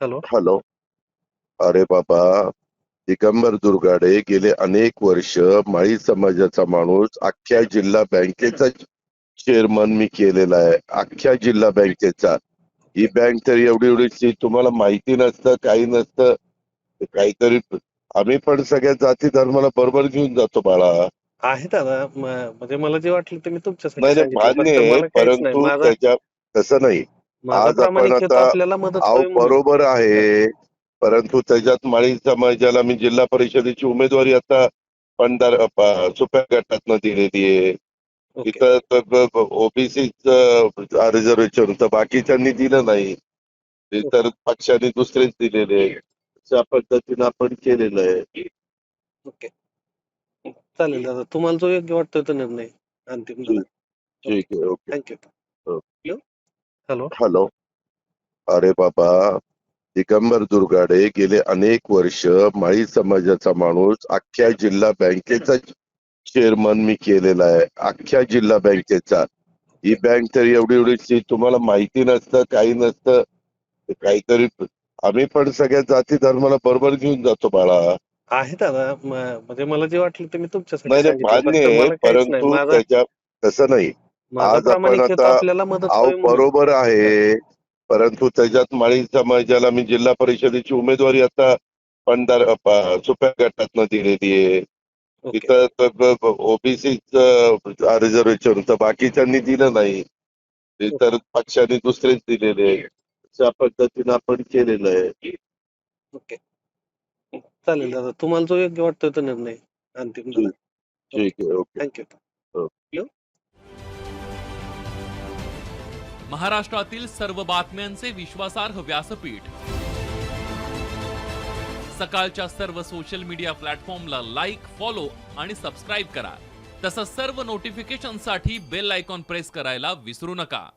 Hello. Hello. अरे बाबा, दिगंबर दुर्गाडे गेले अनेक वर्ष माळी समाजाचा माणूस, अख्ख्या जिल्हा बँकेचा चेअरमन मी केलेला आहे, अख्ख्या जिल्हा बँकेचा. ही बँक तर एवढी एवढीची, तुम्हाला माहिती नसतं, काही नसतं. काहीतरी आम्ही पण सगळ्या जाती धर्माला बरोबर घेऊन जातो बाळा. आहे दादा, म्हणजे मला जे वाटलं ते मी तुमच्यासाठी नाही नाही, सांगितलं, मान्य फक्त आहे, मला काहीच नाही. परंतु माझा त्याच्या तसं नाही. माझा आज आपण प्रामाणिक हेतू आता आपल्याला मदत अहो व्हावी म्हणून. बरोबर आहे, परंतु त्याच्यात माळी समाजाला मी जिल्हा परिषदेची उमेदवारी आता सुप्या गटातनं दिलेली आहे. ओके. तिथं ओबीसीच रिझर्वेशन तर बाकीच्यांनी दिलं नाही, तर पक्षाने दुसरेच दिलेले. अशा पद्धतीनं आपण केलेलं आहे. ओके, चालेल दादा. तुम्हाला जो योग्य वाटतोय तो निर्णय अंतिम दादा. ठीक ठीक आहे. ओके. थँक्यू. हॅलो. हॅलो. अरे बाबा, दिगंबर दुर्गाडे गेले अनेक वर्ष माळी समाजाचा माणूस, अख्ख्या जिल्हा बँकेचा चेअरमन मी केलेला आहे, अख्ख्या जिल्हा बँकेचा. ही बँक तर एवढी एवढीची, तुम्हाला माहिती नसतं, काही नसतं. काहीतरी आम्ही पण सगळ्या जाती धर्माला बरोबर घेऊन जातो बाळा. आहे दादा, म्हणजे मला जे वाटलं ते मी तुमच्यासाठी नाही नाही, सांगितलं, मान्य फक्त आहे, मला काहीच नाही. परंतु त्याच्या तसं नाही. माझा आज आपण प्रामाणिक हेतू आता आपल्याला मदत अहो व्हावी म्हणून. बरोबर आहे, परंतु त्याच्यात माळी समाजाला मी जिल्हा परिषदेची उमेदवारी आता सुप्या गटातनं दिलेली आहे. ओके. तिथं ओबीसीच रिझर्वेशन तर बाकीच्यांनी दिलं नाही, तर पक्षाने दुसरेच दिलेले. अशा पद्धतीनं आपण केलेलं आहे. ओके, चालेल दादा. तुम्हाला जो योग्य वाटतोय तो निर्णय अंतिम दादा. ठीक आहे. ओके. थँक्यू. महाराष्ट्रातील सर्व बातम्यांचे विश्वासार्ह व्यासपीठ, सकाळच्या सर्व सोशल मीडिया प्लॅटफॉर्मला लाईक, फॉलो आणि सबस्क्राईब करा. तसंच सर्व नोटिफिकेशनसाठी बेल आयकॉन प्रेस करायला विसरू नका.